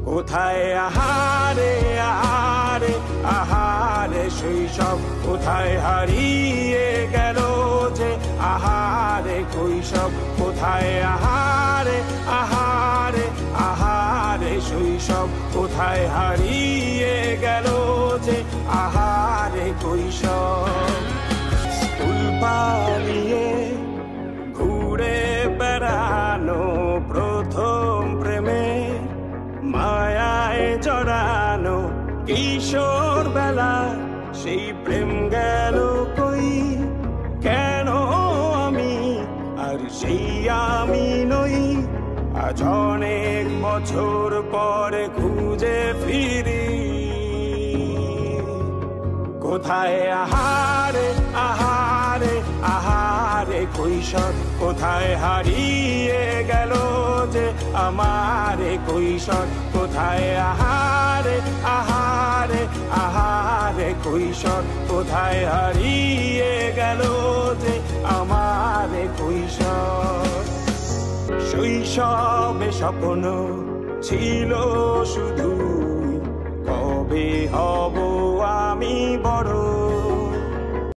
কোথায় আহারে আহারে আহারে শৈশব, কোথায় হারিয়ে গেল যে আহারে কৈশব, কোথায় আহারে আহারে আহারে শৈশব, কোথায় হারিয়ে গেল যে আহারে কৈশব। স্কুল পালিয়ে ঘুরে বেড়ানো, প্রথম প্রেমে মায়ায় জড়ানো, কিশোর বেলা সেই প্রেম গেল কই, কেন আমি আর সেই আমি নই। আজ অনেক বছর পরে খুঁজে ফিরি, কোথায় আহারে আহারে আহারে কৈশোর, কোথায় হারিয়ে গেল যে আমারে কৈশোর, কোথায় আহারে আহারে আহারে কৈশোর, কোথায় হারিয়ে গেল যে আমারে কৈশোর। শৈশবে স্বপ্ন ছিল শুধু